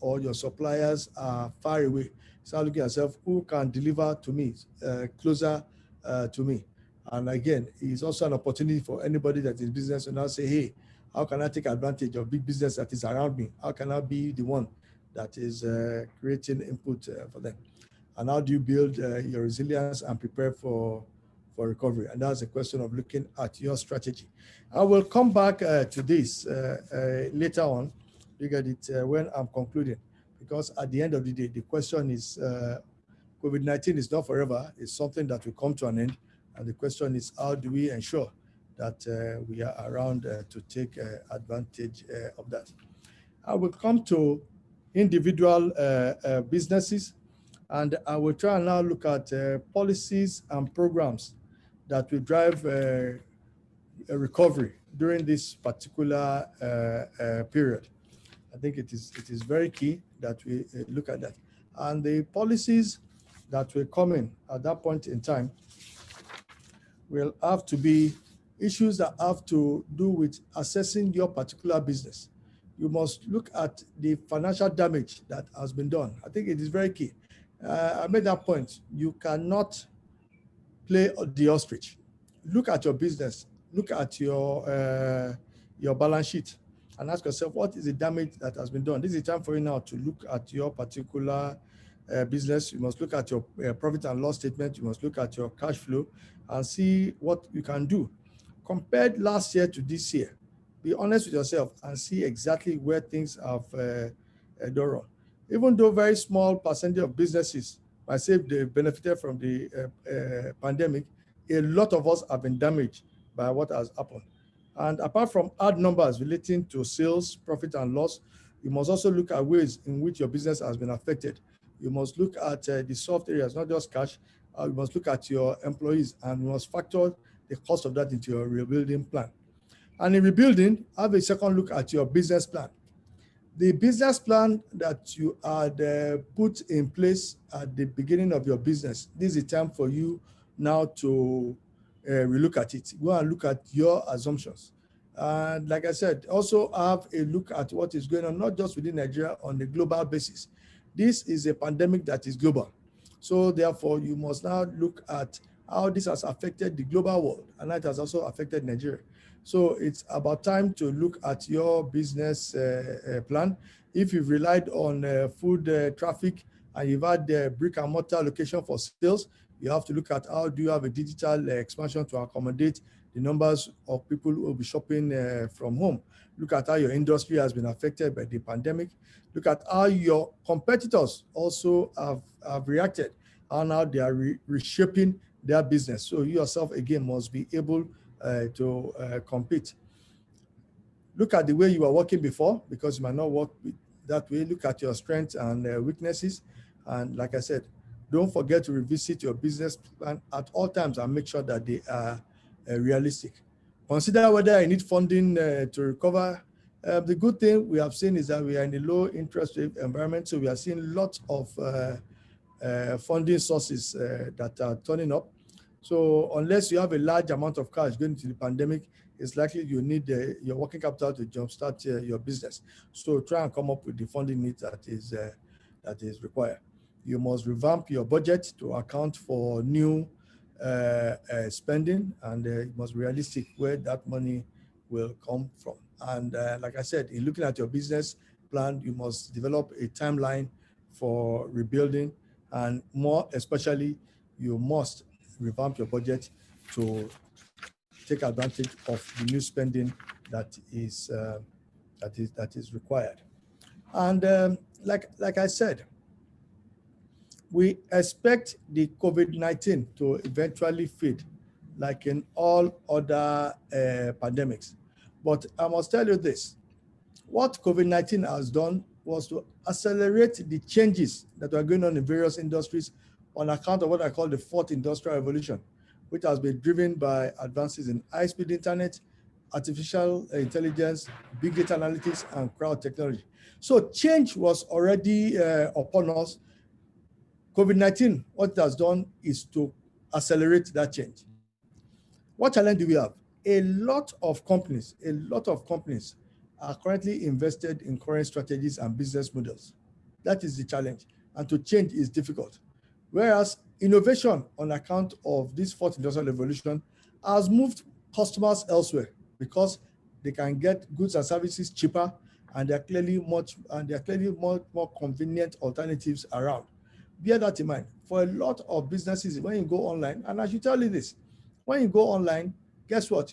or your suppliers are far away, start looking at yourself, who can deliver to me, closer to me. And again, it's also an opportunity for anybody that is business to now say, hey, how can I take advantage of big business that is around me? How can I be the one that is creating input for them? And how do you build your resilience and prepare for recovery? And that's a question of looking at your strategy. I will come back to this later on. Look at it when I'm concluding, because at the end of the day, the question is COVID-19 is not forever. It's something that will come to an end. And the question is, how do we ensure that we are around to take advantage of that? I will come to individual businesses, and I will try and now look at policies and programs that will drive a recovery during this particular period. I think it is very key that we look at that. And the policies that will come in at that point in time will have to be issues that have to do with assessing your particular business. You must look at the financial damage that has been done. I think it is very key. I made that point. You cannot play the ostrich. Look at your business. Look at your balance sheet and ask yourself, what is the damage that has been done? This is the time for you now to look at your particular business. You must look at your profit and loss statement. You must look at your cash flow and see what you can do. Compared last year to this year, be honest with yourself and see exactly where things have done wrong. Even though very small percentage of businesses might say they benefited from the pandemic, a lot of us have been damaged by what has happened. And apart from hard numbers relating to sales, profit and loss, you must also look at ways in which your business has been affected. You must look at the soft areas, not just cash. You must look at your employees, and you must factor the cost of that into your rebuilding plan. And in rebuilding, have a second look at your business plan. The business plan that you had put in place at the beginning of your business, this is the time for you now to relook at it. Go and look at your assumptions. And like I said, also have a look at what is going on, not just within Nigeria, on a global basis. This is a pandemic that is global. So therefore, you must now look at how this has affected the global world, and that has also affected Nigeria. So it's about time to look at your business plan. If you've relied on food traffic and you've had the brick and mortar location for sales, you have to look at how do you have a digital expansion to accommodate the numbers of people who will be shopping from home. Look at how your industry has been affected by the pandemic. Look at how your competitors also have reacted, and how they are reshaping their business. So you yourself, again, must be able to compete. Look at the way you were working before, because you might not work that way. Look at your strengths and weaknesses. And like I said, don't forget to revisit your business plan at all times and make sure that they are realistic. Consider whether you need funding to recover. The good thing we have seen is that we are in a low interest rate environment, so we are seeing lots of funding sources that are turning up. So unless you have a large amount of cash going into the pandemic, it's likely you need your working capital to jumpstart your business. So try and come up with the funding needs that is required. You must revamp your budget to account for new spending, and you must be realistic where that money will come from. And like I said, in looking at your business plan, you must develop a timeline for rebuilding, and more especially, you must revamp your budget to take advantage of the new spending that is required. And like I said, we expect the COVID-19 to eventually fade, like in all other pandemics. But I must tell you this: what COVID-19 has done was to accelerate the changes that are going on in various industries on account of what I call the fourth industrial revolution, which has been driven by advances in high-speed internet, artificial intelligence, big data analytics, and crowd technology. So change was already upon us. COVID-19, what it has done is to accelerate that change. What challenge do we have? A lot of companies are currently invested in current strategies and business models. That is the challenge. And to change is difficult. Whereas innovation on account of this fourth industrial revolution has moved customers elsewhere because they can get goods and services cheaper, and they're clearly more convenient alternatives around. Bear that in mind. For a lot of businesses, when you go online, and I should tell you this, when you go online, guess what?